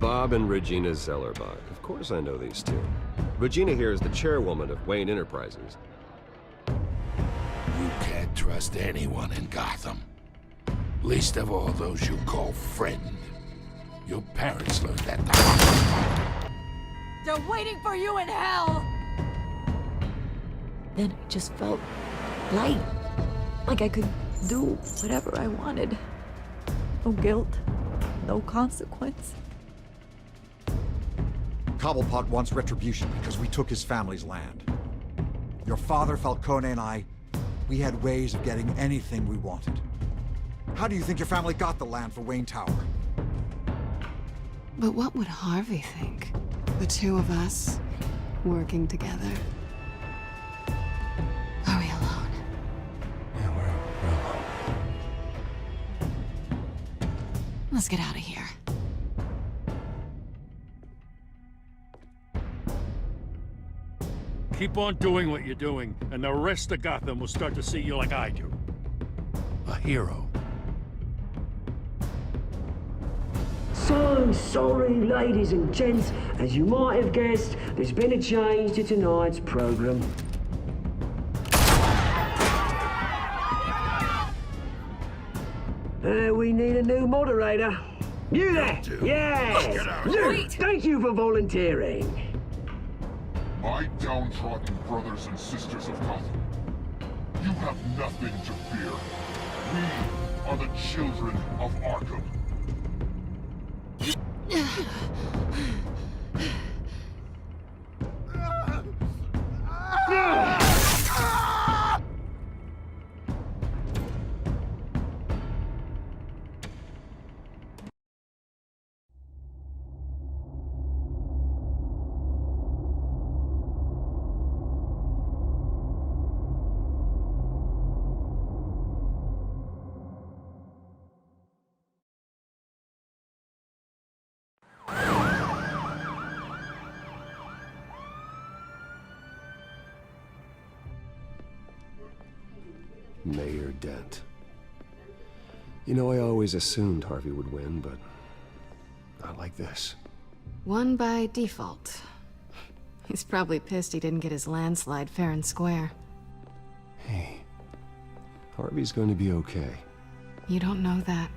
Bob and Regina Zellerbach. Of course I know these two. Regina here is the chairwoman of Wayne Enterprises. You can't trust anyone in Gotham. Least of all those you call friend. Your parents learned that the hard way. They're waiting for you in hell! Then it just felt light. Like I could do whatever I wanted. No guilt, no consequence. Cobblepot wants retribution because we took his family's land. Your father, Falcone, and I, we had ways of getting anything we wanted. How do you think your family got the land for Wayne Tower? But what would Harvey think? The two of us, working together. Are we alone? Yeah, we're alone. Let's get out of here. Keep on doing what you're doing, and the rest of Gotham will start to see you like I do. A hero. So sorry, ladies and gents. As you might have guessed, there's been a change to tonight's program. We need a new moderator. You there? Yeah! You! Thank you for volunteering. My downtrodden brothers and sisters of Gotham, you have nothing to fear. We are the children of Arkham. Mayor Dent. You know, I always assumed Harvey would win, but not like this. Won by default. He's probably pissed he didn't get his landslide fair and square. Hey, Harvey's going to be okay. You don't know that.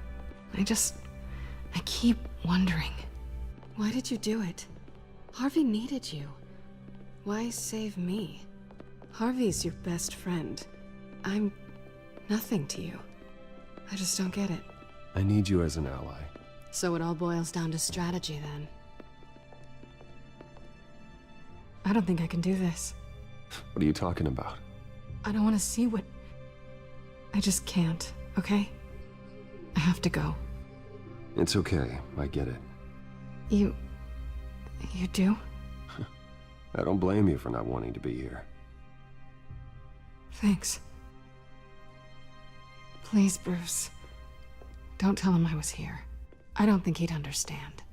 I keep wondering. Why did you do it? Harvey needed you. Why save me? Harvey's your best friend. I'm nothing to you. I just don't get it. I need you as an ally. So it all boils down to strategy, then. I don't think I can do this. What are you talking about? I don't want to see what... I just can't, okay? I have to go. It's okay, I get it. You do? I don't blame you for not wanting to be here. Thanks. Please, Bruce. Don't tell him I was here. I don't think he'd understand.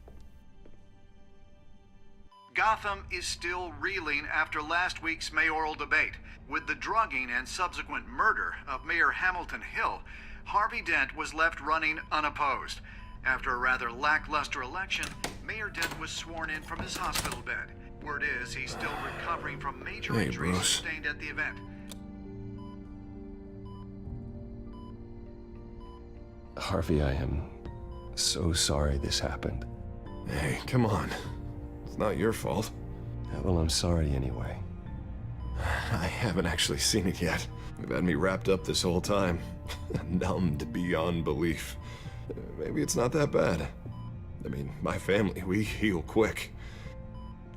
Gotham is still reeling after last week's mayoral debate. With the drugging and subsequent murder of Mayor Hamilton Hill, Harvey Dent was left running unopposed. After a rather lackluster election, Mayor Dent was sworn in from his hospital bed. Word is he's still recovering from major injuries Bruce. sustained at the event. Harvey, I am so sorry this happened. Hey, come on. It's not your fault. Yeah, well, I'm sorry anyway. I haven't actually seen it yet. You've had me wrapped up this whole time. Numbed beyond belief. Maybe it's not that bad. I mean, my family, we heal quick.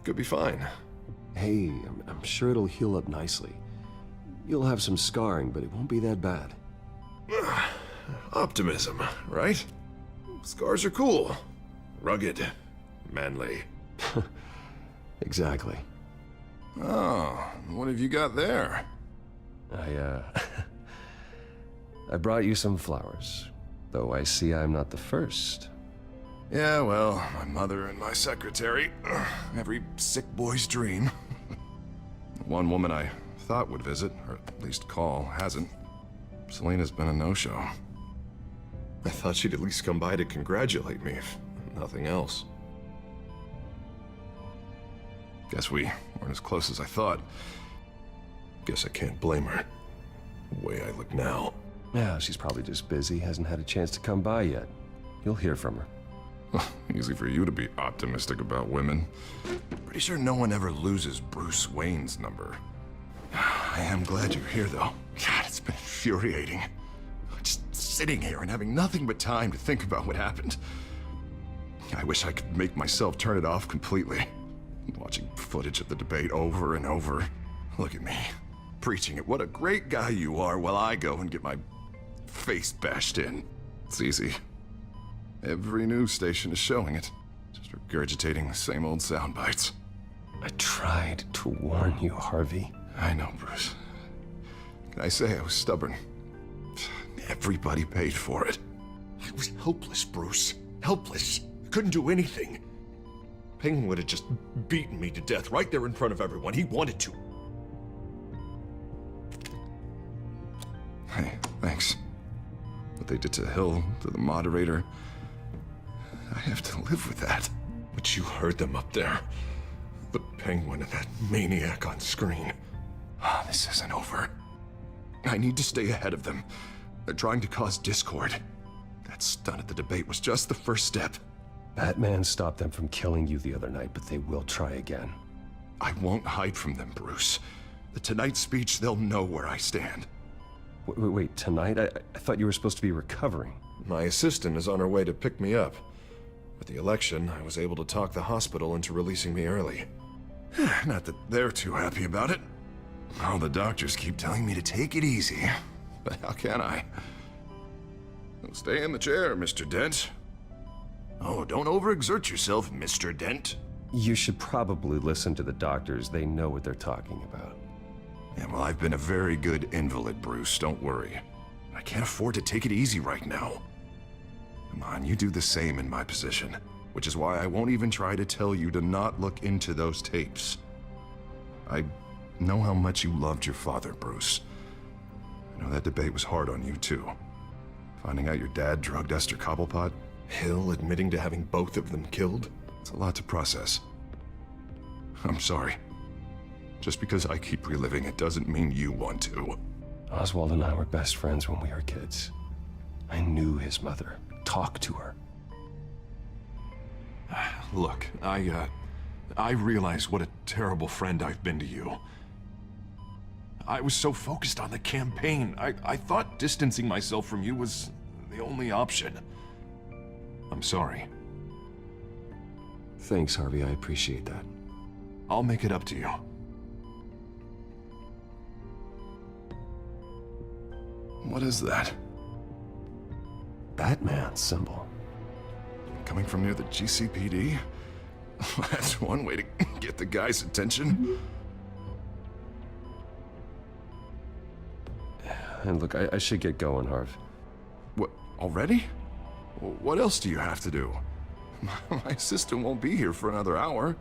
Could be fine. Hey, I'm sure it'll heal up nicely. You'll have some scarring, but it won't be that bad. Optimism, right? Scars are cool. Rugged. Manly. Exactly. Oh, what have you got there? I brought you some flowers. Though I see I'm not the first. Yeah, well, my mother and my secretary. Every sick boy's dream. One woman I thought would visit, or at least call, hasn't. Selena's been a no-show. I thought she'd at least come by to congratulate me, if nothing else. Guess we weren't as close as I thought. Guess I can't blame her. The way I look now. Yeah, she's probably just busy, hasn't had a chance to come by yet. You'll hear from her. Easy for you to be optimistic about women. Pretty sure no one ever loses Bruce Wayne's number. I am glad you're here, though. God, it's been infuriating. Just sitting here and having nothing but time to think about what happened. I wish I could make myself turn it off completely. Watching footage of the debate over and over. Look at me, preaching at what a great guy you are while I go and get my face bashed in. It's easy. Every news station is showing it. Just regurgitating the same old sound bites. I tried to warn you, Harvey. I know, Bruce. Can I say I was stubborn? Everybody paid for it. I was helpless, Bruce. Helpless. I couldn't do anything. Penguin would have just beaten me to death right there in front of everyone. He wanted to. Hey, thanks. What they did to Hill, to the moderator, I have to live with that. But you heard them up there. The Penguin and that maniac on screen. This isn't over. I need to stay ahead of them. They're trying to cause discord. That stunt at the debate was just the first step. Batman stopped them from killing you the other night, but they will try again. I won't hide from them, Bruce. The Tonight speech, they'll know where I stand. Wait, tonight? I thought you were supposed to be recovering. My assistant is on her way to pick me up. With the election, I was able to talk the hospital into releasing me early. Not that they're too happy about it. All the doctors keep telling me to take it easy. But how can I? Stay in the chair, Mr. Dent. Oh, don't overexert yourself, Mr. Dent. You should probably listen to the doctors. They know what they're talking about. Yeah, well, I've been a very good invalid, Bruce. Don't worry. I can't afford to take it easy right now. Come on, you do the same in my position. Which is why I won't even try to tell you to not look into those tapes. I know how much you loved your father, Bruce. I know that debate was hard on you, too. Finding out your dad drugged Esther Cobblepot, Hill admitting to having both of them killed, it's a lot to process. I'm sorry. Just because I keep reliving it doesn't mean you want to. Oswald and I were best friends when we were kids. I knew his mother. Talked to her. Look, I realize what a terrible friend I've been to you. I was so focused on the campaign. I thought distancing myself from you was the only option. I'm sorry. Thanks, Harvey. I appreciate that. I'll make it up to you. What is that? Batman symbol. Coming from near the GCPD? That's one way to get the guy's attention. And look, I should get going, Harv. What, already? What else do you have to do? My assistant won't be here for another hour.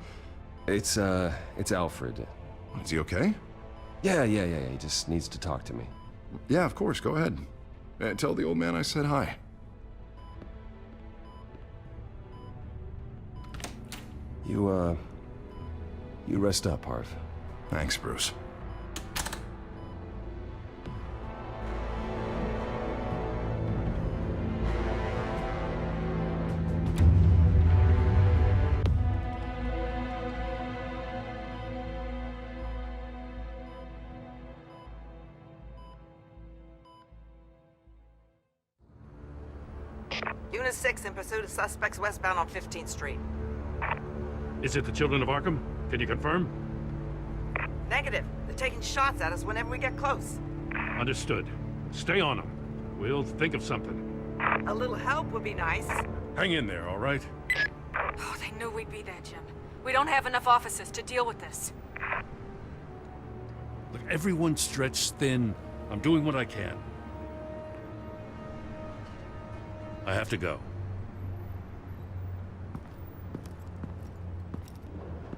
It's Alfred. Is he okay? Yeah, he just needs to talk to me. Yeah, of course, go ahead. Tell the old man I said hi. You rest up, Harv. Thanks, Bruce. Unit 6 in pursuit of suspects westbound on 15th Street. Is it the children of Arkham? Can you confirm? Negative. They're taking shots at us whenever we get close. Understood. Stay on them. We'll think of something. A little help would be nice. Hang in there, all right? Oh, they knew we'd be there, Jim. We don't have enough officers to deal with this. Look, everyone's stretched thin. I'm doing what I can. I have to go.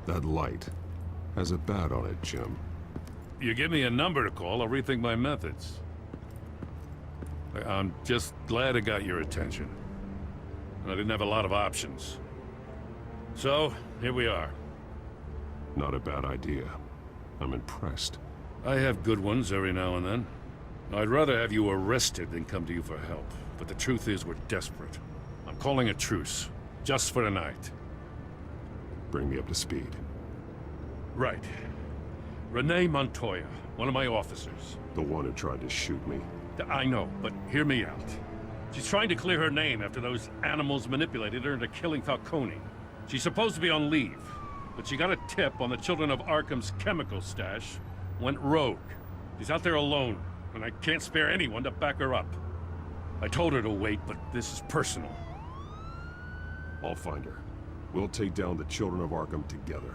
That light has a bat on it, Jim. You give me a number to call, I'll rethink my methods. I'm just glad it got your attention. I didn't have a lot of options. So, here we are. Not a bad idea. I'm impressed. I have good ones every now and then. I'd rather have you arrested than come to you for help. But the truth is, we're desperate. I'm calling a truce. Just for tonight. Bring me up to speed. Right. Renee Montoya, one of my officers. The one who tried to shoot me. I know, but hear me out. She's trying to clear her name after those animals manipulated her into killing Falcone. She's supposed to be on leave, but she got a tip on the Children of Arkham's chemical stash, went rogue. She's out there alone, and I can't spare anyone to back her up. I told her to wait, but this is personal. I'll find her. We'll take down the Children of Arkham together.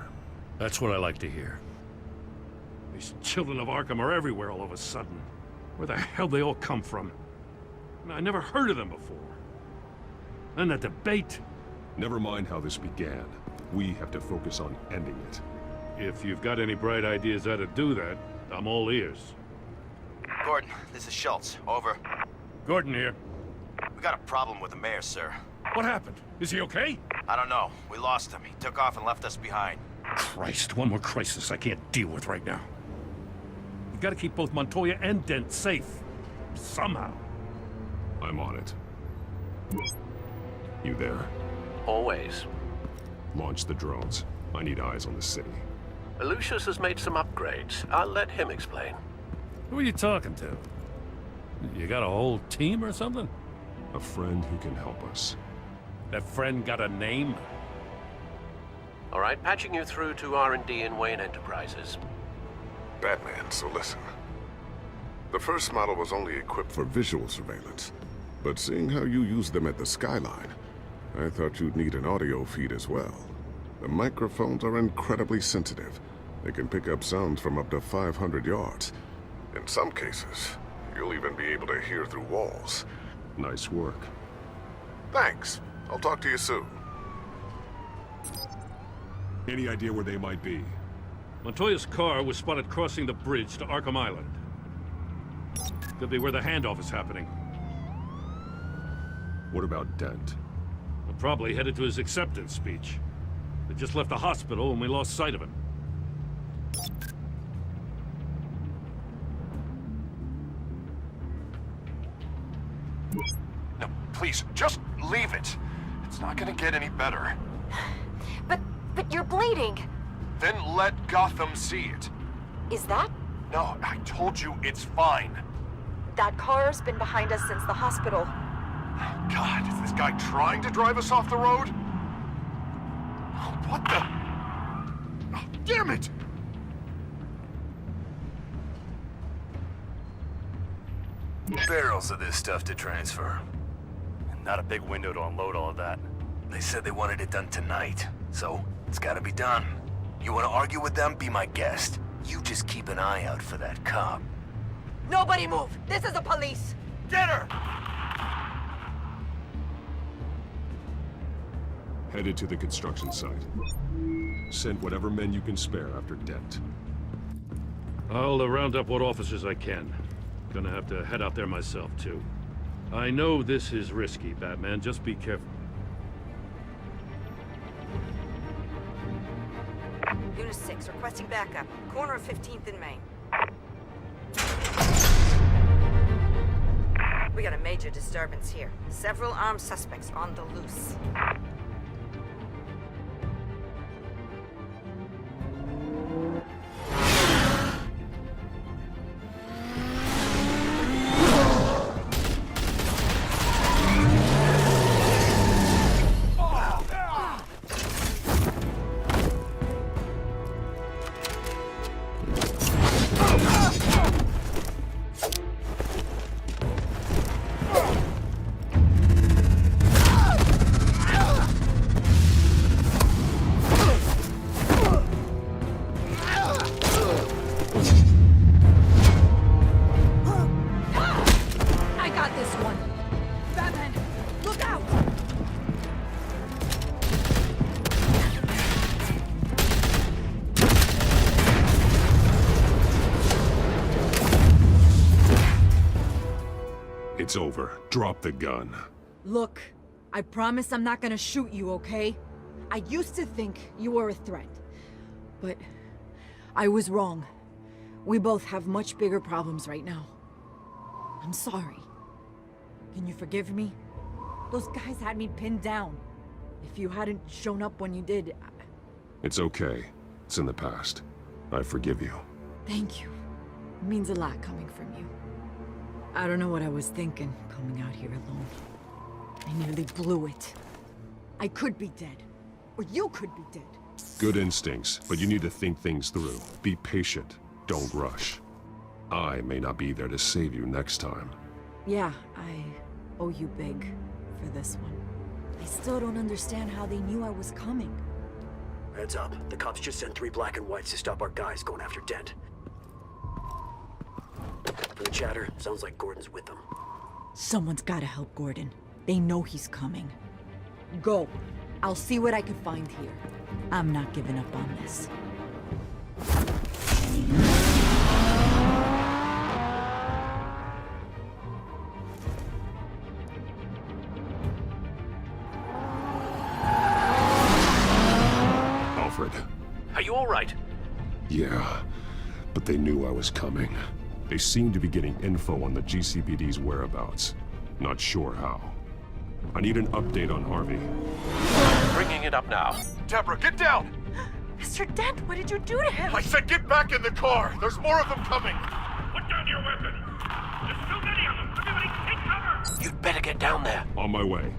That's what I like to hear. These Children of Arkham are everywhere all of a sudden. Where the hell they all come from? I never heard of them before. And that debate. Never mind how this began. We have to focus on ending it. If you've got any bright ideas how to do that, I'm all ears. Gordon, this is Schultz. Over. Gordon here. We got a problem with the mayor, sir. What happened? Is he okay? I don't know. We lost him. He took off and left us behind. Christ, one more crisis I can't deal with right now. We've got to keep both Montoya and Dent safe. Somehow. I'm on it. You there? Always. Launch the drones. I need eyes on the city. Lucius has made some upgrades. I'll let him explain. Who are you talking to? You got a whole team or something? A friend who can help us. That friend got a name? All right, patching you through to R&D in Wayne Enterprises. Batman, so listen. The first model was only equipped for visual surveillance, but seeing how you use them at the Skyline, I thought you'd need an audio feed as well. The microphones are incredibly sensitive. They can pick up sounds from up to 500 yards. In some cases, you'll even be able to hear through walls. Nice work. Thanks. I'll talk to you soon. Any idea where they might be? Montoya's car was spotted crossing the bridge to Arkham Island. Could be where the handoff is happening. What about Dent? We're probably headed to his acceptance speech. They just left the hospital and we lost sight of him. No, please, just leave it. It's not gonna get any better. But you're bleeding. Then let Gotham see it. Is that? No, I told you it's fine. That car's been behind us since the hospital. God, is this guy trying to drive us off the road? Oh, what the? Oh, damn it! Barrels of this stuff to transfer. Not a big window to unload all of that. They said they wanted it done tonight, so it's gotta be done. You wanna argue with them? Be my guest. You just keep an eye out for that cop. Nobody move! This is the police! Get her! Headed to the construction site. Send whatever men you can spare after Dent. I'll round up what officers I can. Gonna have to head out there myself, too. I know this is risky, Batman. Just be careful. Unit 6, requesting backup. Corner of 15th and Main. We got a major disturbance here. Several armed suspects on the loose. It's over. Drop the gun. Look, I promise I'm not gonna shoot you, okay? I used to think you were a threat. But I was wrong. We both have much bigger problems right now. I'm sorry. Can you forgive me? Those guys had me pinned down. If you hadn't shown up when you did... It's okay. It's in the past. I forgive you. Thank you. It means a lot coming from you. I don't know what I was thinking, coming out here alone. I nearly blew it. I could be dead. Or you could be dead. Good instincts, but you need to think things through. Be patient. Don't rush. I may not be there to save you next time. Yeah, I owe you big for this one. I still don't understand how they knew I was coming. Heads up. The cops just sent 3 black and whites to stop our guys going after Dent. From the chatter, sounds like Gordon's with them. Someone's gotta help Gordon. They know he's coming. Go. I'll see what I can find here. I'm not giving up on this. Alfred. Are you all right? Yeah, but they knew I was coming. They seem to be getting info on the GCPD's whereabouts. Not sure how. I need an update on Harvey. Bringing it up now. Deborah, get down! Mr. Dent, what did you do to him? I said get back in the car! There's more of them coming! Put down your weapon! There's too many of them! Everybody take cover! You'd better get down there. On my way.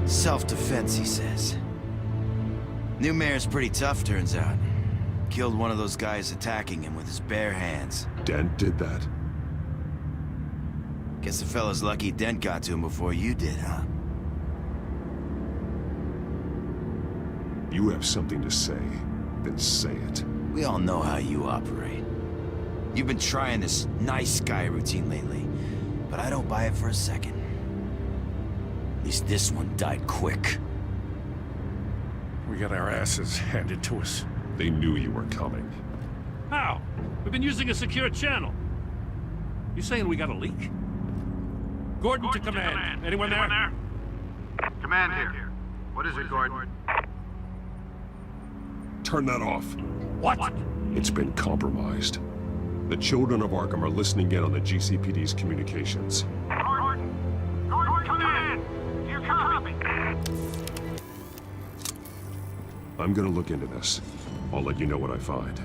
Self-defense, he says. New mayor's pretty tough, turns out. Killed one of those guys attacking him with his bare hands. Dent did that? Guess the fella's lucky Dent got to him before you did, huh? You have something to say, then say it. We all know how you operate. You've been trying this nice guy routine lately, but I don't buy it for a second. At least this one died quick. We got our asses handed to us. They knew you were coming. How? We've been using a secure channel. You saying we got a leak? Gordon to command. Anyone there? Command here. What is it, Gordon? Turn that off. What? It's been compromised. The children of Arkham are listening in on the GCPD's communications. Gordon, come in! Do you copy? I'm gonna look into this. I'll let you know what I find.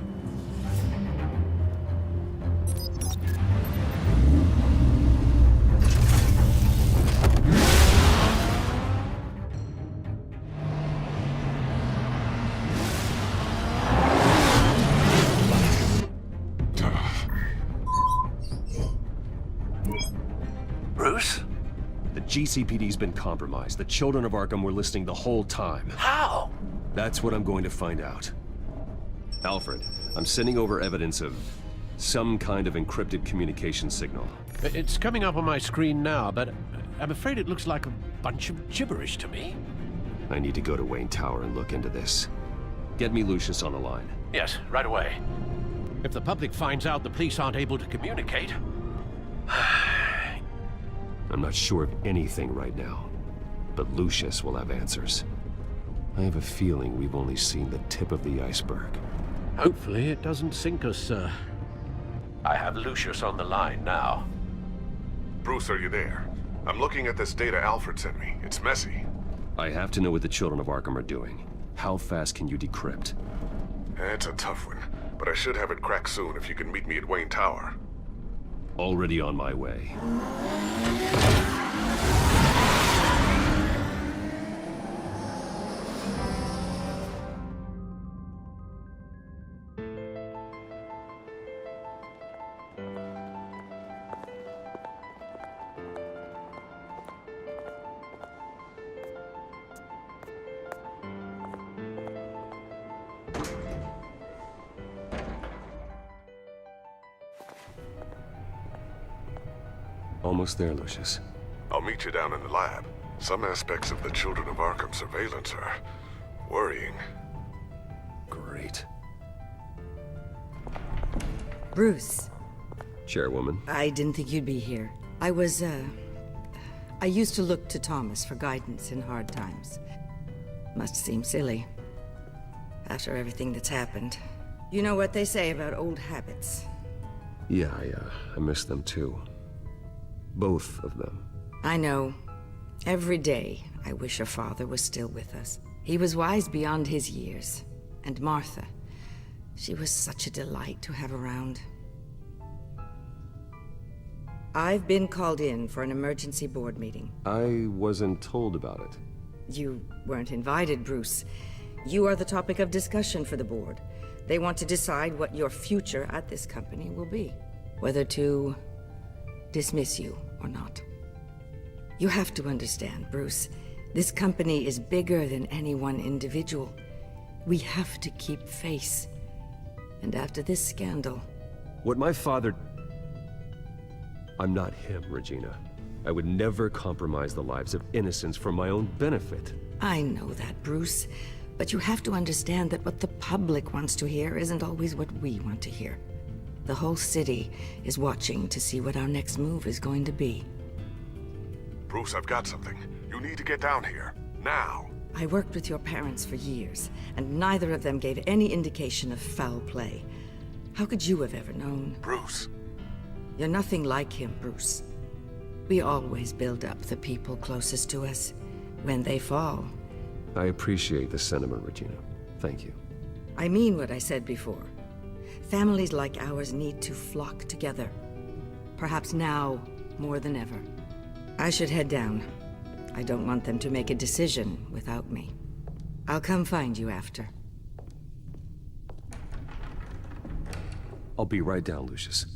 Bruce? The GCPD's been compromised. The children of Arkham were listening the whole time. How? That's what I'm going to find out. Alfred, I'm sending over evidence of some kind of encrypted communication signal. It's coming up on my screen now, but I'm afraid it looks like a bunch of gibberish to me. I need to go to Wayne Tower and look into this. Get me Lucius on the line. Yes, right away. If the public finds out the police aren't able to communicate... I'm not sure of anything right now, but Lucius will have answers. I have a feeling we've only seen the tip of the iceberg. Hopefully it doesn't sink us, sir. I have Lucius on the line now. Bruce, are you there? I'm looking at this data Alfred sent me. It's messy. I have to know what the children of Arkham are doing. How fast can you decrypt? It's a tough one, but I should have it cracked soon if you can meet me at Wayne Tower. Already on my way. Almost there, Lucius. I'll meet you down in the lab. Some aspects of the Children of Arkham surveillance are worrying. Great. Bruce. Chairwoman. I didn't think you'd be here. I used to look to Thomas for guidance in hard times. Must seem silly. After everything that's happened. You know what they say about old habits. Yeah, I miss them too. Both of them. I know. Every day, I wish your father was still with us. He was wise beyond his years. And Martha, she was such a delight to have around. I've been called in for an emergency board meeting. I wasn't told about it. You weren't invited, Bruce. You are the topic of discussion for the board. They want to decide what your future at this company will be. Whether to dismiss you or not. You have to understand, Bruce. This company is bigger than any one individual. We have to keep face. And after this scandal... What my father... I'm not him, Regina. I would never compromise the lives of innocents for my own benefit. I know that, Bruce. But you have to understand that what the public wants to hear isn't always what we want to hear. The whole city is watching to see what our next move is going to be. Bruce, I've got something. You need to get down here. Now. I worked with your parents for years, and neither of them gave any indication of foul play. How could you have ever known? Bruce. You're nothing like him, Bruce. We always build up the people closest to us. When they fall... I appreciate the sentiment, Regina. Thank you. I mean what I said before. Families like ours need to flock together. Perhaps now, more than ever. I should head down. I don't want them to make a decision without me. I'll come find you after. I'll be right down, Lucius.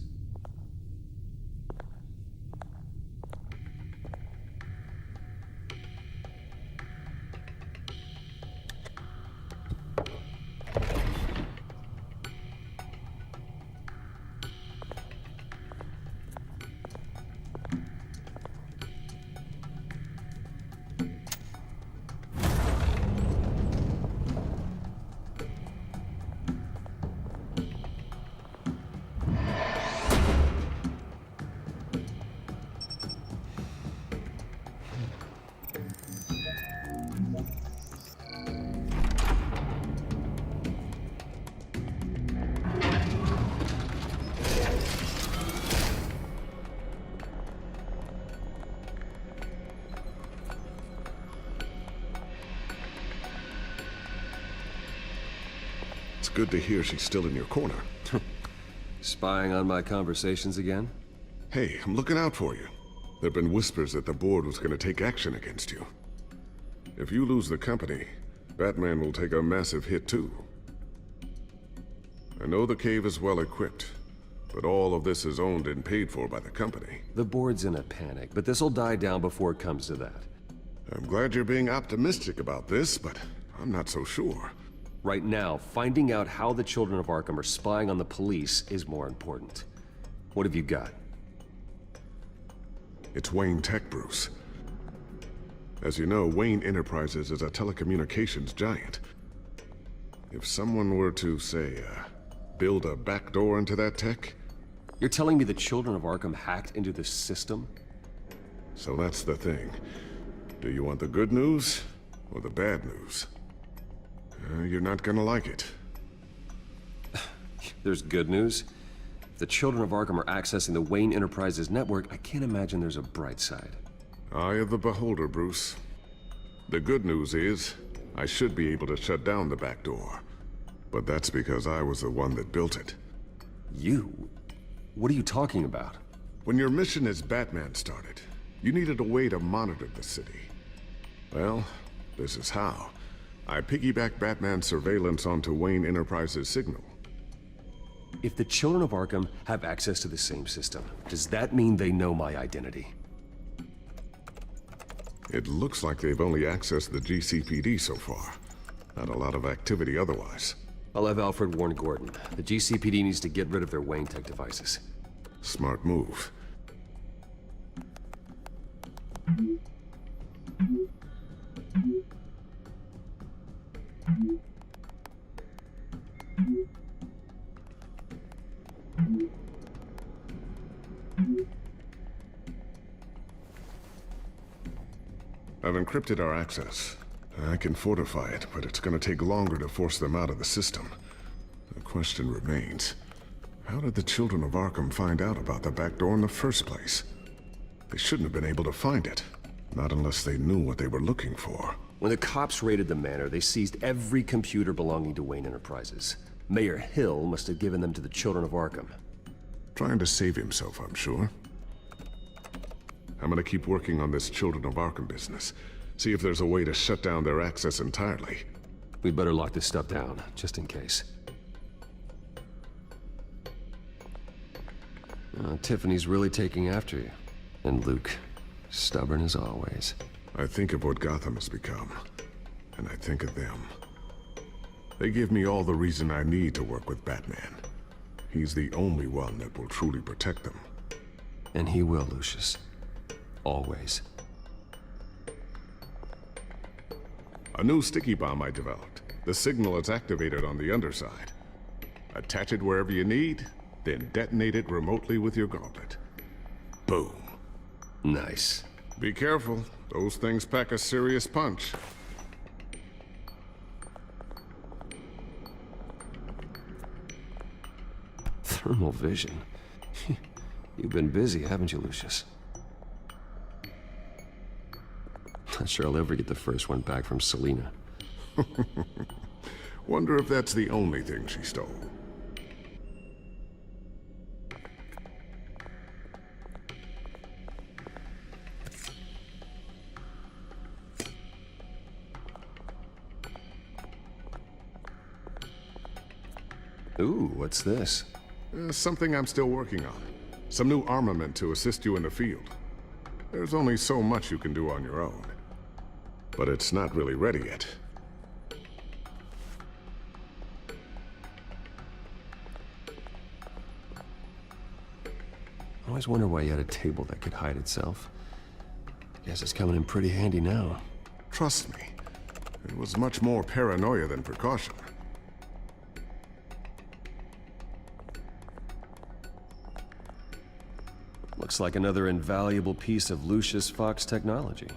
It's good to hear she's still in your corner. Spying on my conversations again? Hey, I'm looking out for you. There've been whispers that the board was going to take action against you. If you lose the company, Batman will take a massive hit too. I know the cave is well equipped, but all of this is owned and paid for by the company. The board's in a panic, but this'll die down before it comes to that. I'm glad you're being optimistic about this, but I'm not so sure. Right now, finding out how the Children of Arkham are spying on the police is more important. What have you got? It's Wayne Tech, Bruce. As you know, Wayne Enterprises is a telecommunications giant. If someone were to, say, build a backdoor into that tech... You're telling me the Children of Arkham hacked into the system? So that's the thing. Do you want the good news or the bad news? You're not gonna like it. There's good news. If the Children of Arkham are accessing the Wayne Enterprises network, I can't imagine there's a bright side. Eye of the beholder, Bruce. The good news is, I should be able to shut down the back door. But that's because I was the one that built it. You? What are you talking about? When your mission as Batman started, you needed a way to monitor the city. Well, this is how. I piggybacked Batman's surveillance onto Wayne Enterprises' signal. If the Children of Arkham have access to the same system, does that mean they know my identity? It looks like they've only accessed the GCPD so far. Not a lot of activity otherwise. I'll have Alfred warn Gordon. The GCPD needs to get rid of their Wayne Tech devices. Smart move. I've encrypted our access. I can fortify it, but it's gonna take longer to force them out of the system. The question remains, how did the children of Arkham find out about the back door in the first place? They shouldn't have been able to find it. Not unless they knew what they were looking for. When the cops raided the manor, they seized every computer belonging to Wayne Enterprises. Mayor Hill must have given them to the children of Arkham. Trying to save himself, I'm sure. I'm gonna keep working on this Children of Arkham business. See if there's a way to shut down their access entirely. We'd better lock this stuff down, just in case. Tiffany's really taking after you. And Luke, stubborn as always. I think of what Gotham has become, and I think of them. They give me all the reason I need to work with Batman. He's the only one that will truly protect them. And he will, Lucius. Always. A new sticky bomb I developed. The signal is activated on the underside. Attach it wherever you need, then detonate it remotely with your gauntlet. Boom. Nice. Be careful. Those things pack a serious punch. Thermal vision. You've been busy, haven't you, Lucius? Not sure I'll ever get the first one back from Selina. Wonder if that's the only thing she stole. Ooh, what's this? Something I'm still working on. Some new armament to assist you in the field. There's only so much you can do on your own. But it's not really ready yet. I always wonder why you had a table that could hide itself. Guess it's coming in pretty handy now. Trust me, it was much more paranoia than precaution. Looks like another invaluable piece of Lucius Fox technology.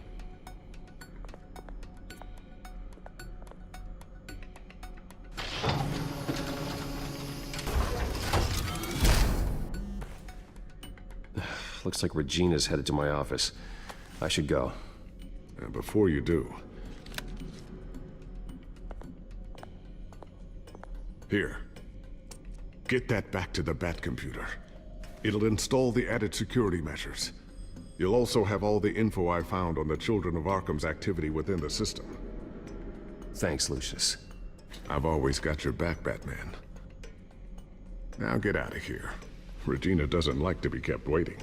Looks like Regina's headed to my office. I should go. And before you do... Here. Get that back to the Bat computer. It'll install the added security measures. You'll also have all the info I found on the Children of Arkham's activity within the system. Thanks, Lucius. I've always got your back, Batman. Now get out of here. Regina doesn't like to be kept waiting.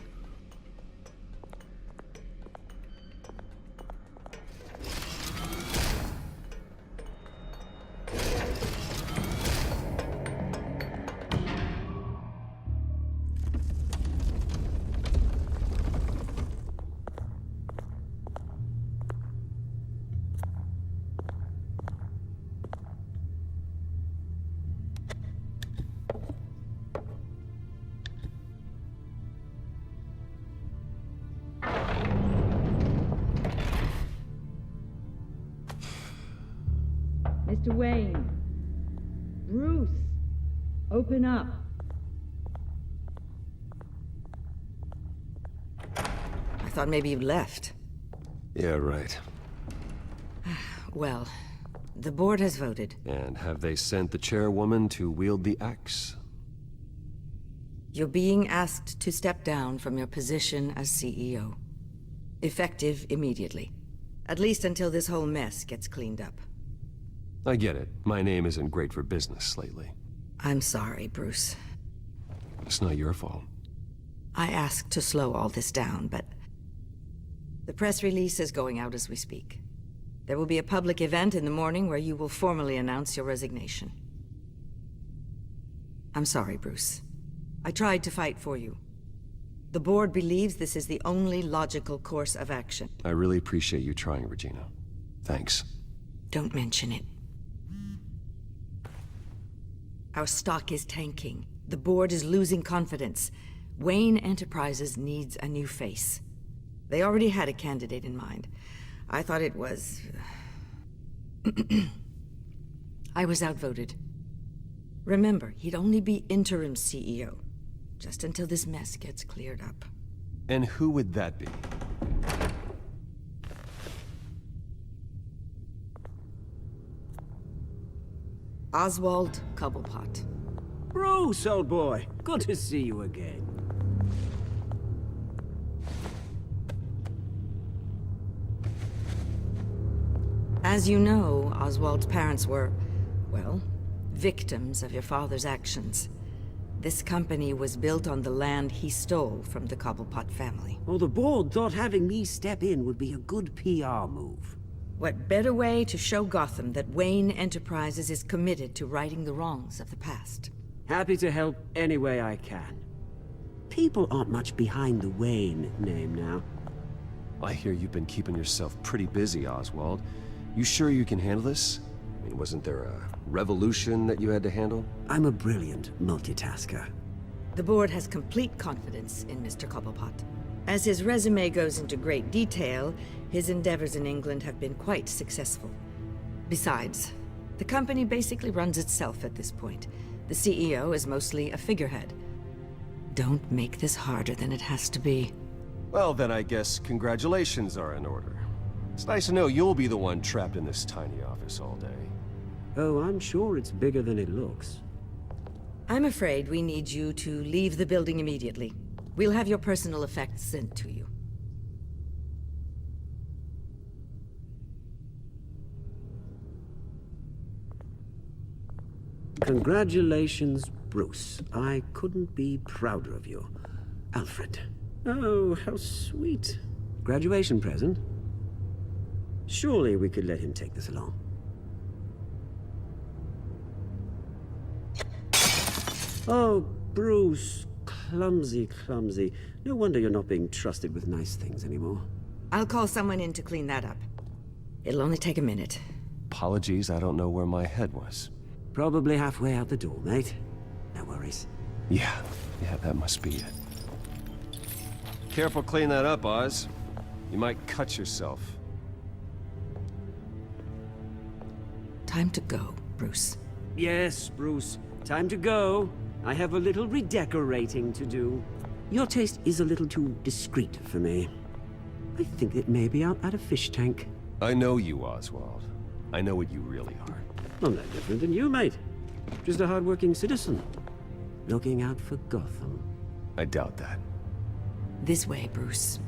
Mr. Wayne. Bruce. Open up. I thought maybe you'd left. Yeah, right. Well, the board has voted. And have they sent the chairwoman to wield the axe? You're being asked to step down from your position as CEO. Effective immediately. At least until this whole mess gets cleaned up. I get it. My name isn't great for business lately. I'm sorry, Bruce. It's not your fault. I asked to slow all this down, but... the press release is going out as we speak. There will be a public event in the morning where you will formally announce your resignation. I'm sorry, Bruce. I tried to fight for you. The board believes this is the only logical course of action. I really appreciate you trying, Regina. Thanks. Don't mention it. Our stock is tanking. The board is losing confidence. Wayne Enterprises needs a new face. They already had a candidate in mind. I thought it was... I was outvoted. Remember, he'd only be interim CEO, just until this mess gets cleared up. And who would that be? Oswald Cobblepot. Bruce, old boy. Good to see you again. As you know, Oswald's parents were, well, victims of your father's actions. This company was built on the land he stole from the Cobblepot family. Well, the board thought having me step in would be a good PR move. What better way to show Gotham that Wayne Enterprises is committed to righting the wrongs of the past? Happy to help any way I can. People aren't much behind the Wayne name now. I hear you've been keeping yourself pretty busy, Oswald. You sure you can handle this? I mean, wasn't there a revolution that you had to handle? I'm a brilliant multitasker. The board has complete confidence in Mr. Cobblepot. As his resume goes into great detail, his endeavors in England have been quite successful. Besides, the company basically runs itself at this point. The CEO is mostly a figurehead. Don't make this harder than it has to be. Well, then I guess congratulations are in order. It's nice to know you'll be the one trapped in this tiny office all day. Oh, I'm sure it's bigger than it looks. I'm afraid we need you to leave the building immediately. We'll have your personal effects sent to you. Congratulations, Bruce. I couldn't be prouder of you. Alfred. Oh, how sweet. Graduation present? Surely we could let him take this along. Oh, Bruce. Clumsy, clumsy. No wonder you're not being trusted with nice things anymore. I'll call someone in to clean that up. It'll only take a minute. Apologies, I don't know where my head was. Probably halfway out the door, mate. No worries. Yeah, that must be it. Careful cleaning that up, Oz. You might cut yourself. Time to go, Bruce. Yes, Bruce. Time to go. I have a little redecorating to do. Your taste is a little too discreet for me. I think that maybe I'm at a fish tank. I know you, Oswald. I know what you really are. I'm no different than you, mate. Just a hard-working citizen. Looking out for Gotham. I doubt that. This way, Bruce.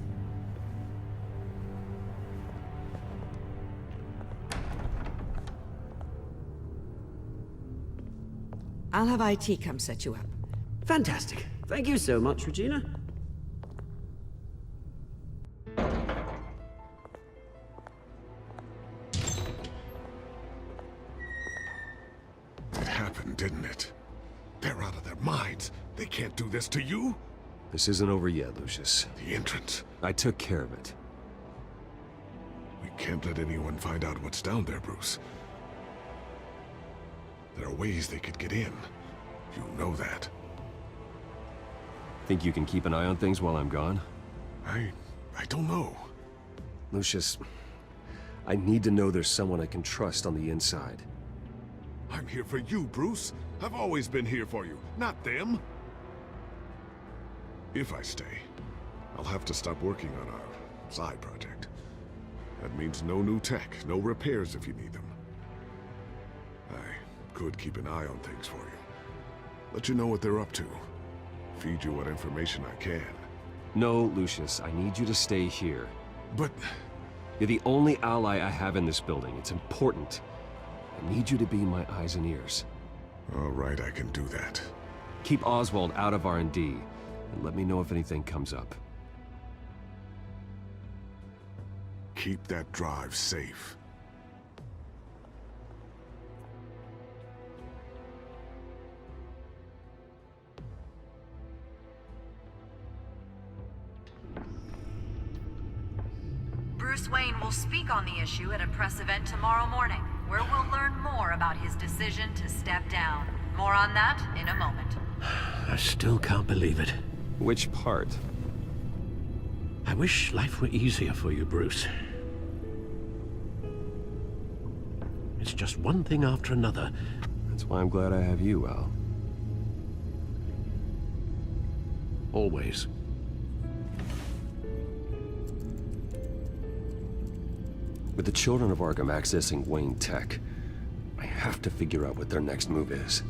I'll have IT come set you up. Fantastic. Thank you so much, Regina. It happened, didn't it? They're out of their minds. They can't do this to you. This isn't over yet, Lucius. The entrance. I took care of it. We can't let anyone find out what's down there, Bruce. There are ways they could get in. You know that. Think you can keep an eye on things while I'm gone? I don't know. Lucius, I need to know there's someone I can trust on the inside. I'm here for you, Bruce. I've always been here for you, not them. If I stay, I'll have to stop working on our side project. That means no new tech, no repairs if you need them. I could keep an eye on things for you. Let you know what they're up to. Feed you what information I can. No, Lucius, I need you to stay here. But... You're the only ally I have in this building. It's important. I need you to be my eyes and ears. All right, I can do that. Keep Oswald out of R&D, and let me know if anything comes up. Keep that drive safe. Bruce Wayne will speak on the issue at a press event tomorrow morning, where we'll learn more about his decision to step down. More on that in a moment. I still can't believe it. Which part? I wish life were easier for you, Bruce. It's just one thing after another. That's why I'm glad I have you, Al. Always. With the children of Arkham accessing Wayne tech, I have to figure out what their next move is.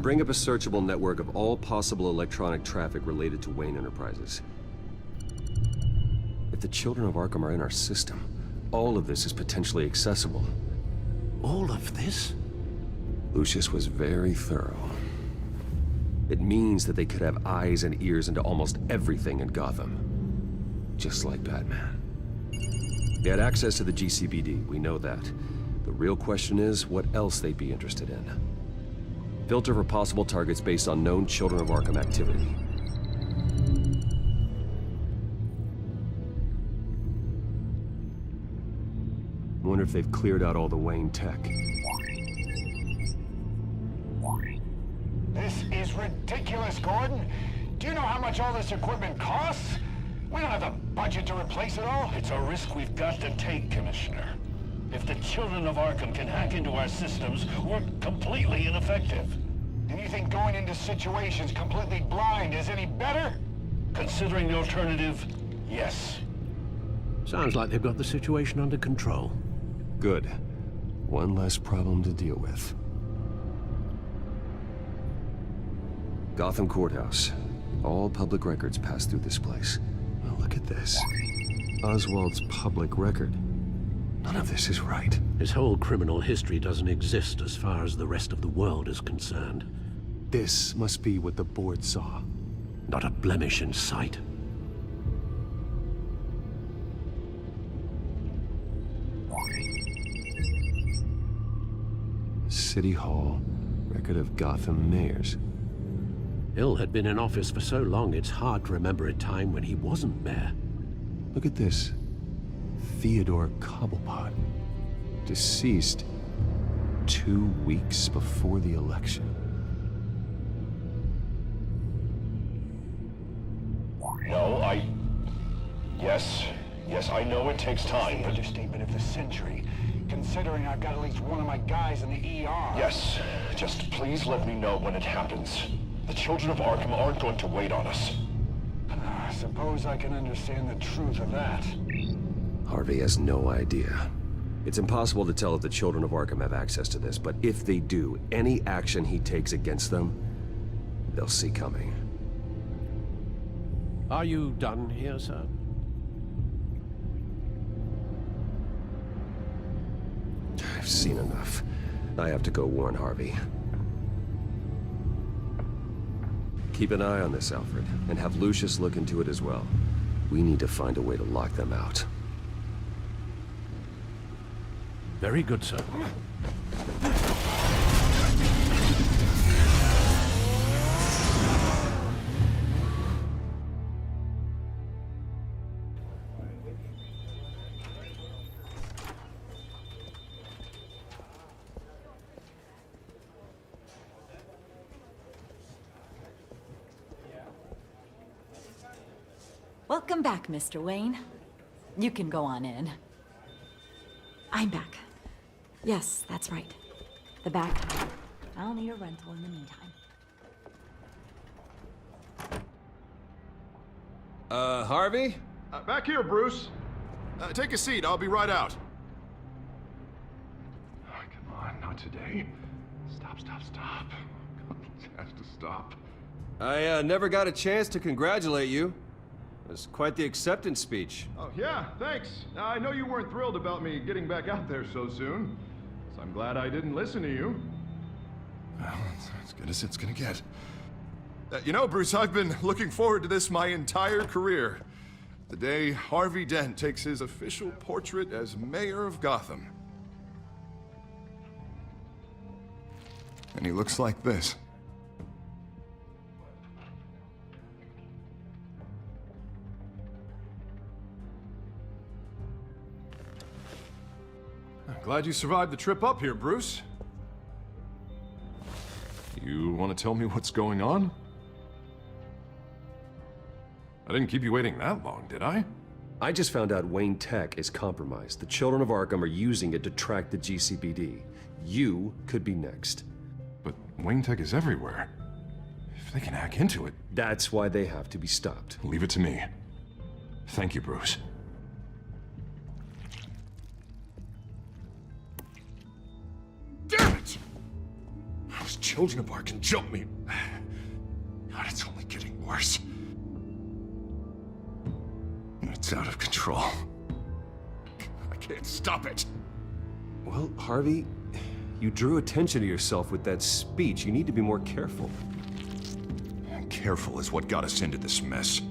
Bring up a searchable network of all possible electronic traffic related to Wayne Enterprises. If the children of Arkham are in our system, all of this is potentially accessible. All of this? Lucius was very thorough. It means that they could have eyes and ears into almost everything in Gotham. Just like Batman. They had access to the GCPD, we know that. The real question is, what else they'd be interested in. Filter for possible targets based on known Children of Arkham activity. Wonder if they've cleared out all the Wayne tech. This is ridiculous, Gordon. Do you know how much all this equipment costs? We don't have the budget to replace it all. It's a risk we've got to take, Commissioner. If the Children of Arkham can hack into our systems, we're completely ineffective. And you think going into situations completely blind is any better? Considering the alternative, yes. Sounds like they've got the situation under control. Good. One less problem to deal with. Gotham Courthouse. All public records pass through this place. Well, look at this. Oswald's public record. None of this is right. His whole criminal history doesn't exist as far as the rest of the world is concerned. This must be what the board saw. Not a blemish in sight. City Hall. Record of Gotham mayors. Hill had been in office for so long it's hard to remember a time when he wasn't mayor. Look at this. Theodore Cobblepot. Deceased 2 weeks before the election. No, Yes, I know it takes time, but... Understatement of the century, considering I've got at least one of my guys in the ER. Yes, just please let me know when it happens. The children of Arkham aren't going to wait on us. I suppose I can understand the truth of that. Harvey has no idea. It's impossible to tell if the children of Arkham have access to this, but if they do, any action he takes against them, they'll see coming. Are you done here, sir? I've seen enough. I have to go warn Harvey. Keep an eye on this, Alfred, and have Lucius look into it as well. We need to find a way to lock them out. Very good, sir. Welcome back, Mr. Wayne. You can go on in. I'm back. Yes, that's right. The back. I'll need a rental in the meantime. Harvey? Back here, Bruce. Take a seat. I'll be right out. Oh, come on, not today. Stop. It has to stop. I never got a chance to congratulate you. It was quite the acceptance speech. Oh, yeah, thanks. I know you weren't thrilled about me getting back out there so soon, so I'm glad I didn't listen to you. Well, it's as good as it's gonna get. You know, Bruce, I've been looking forward to this my entire career. The day Harvey Dent takes his official portrait as mayor of Gotham. And he looks like this. Glad you survived the trip up here, Bruce. You want to tell me what's going on? I didn't keep you waiting that long, did I? I just found out Wayne Tech is compromised. The children of Arkham are using it to track the GCPD. You could be next. But Wayne Tech is everywhere. If they can hack into it... That's why they have to be stopped. Leave it to me. Thank you, Bruce. Damn it! Those children of Arkham jumped me. God, it's only getting worse. It's out of control. I can't stop it. Well, Harvey, you drew attention to yourself with that speech. You need to be more careful. Careful is what got us into this mess.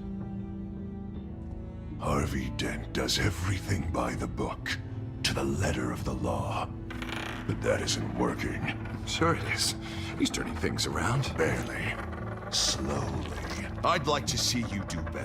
Harvey Dent does everything by the book, to the letter of the law. But that isn't working. Sure it is. He's turning things around. Barely. Slowly. I'd like to see you do better.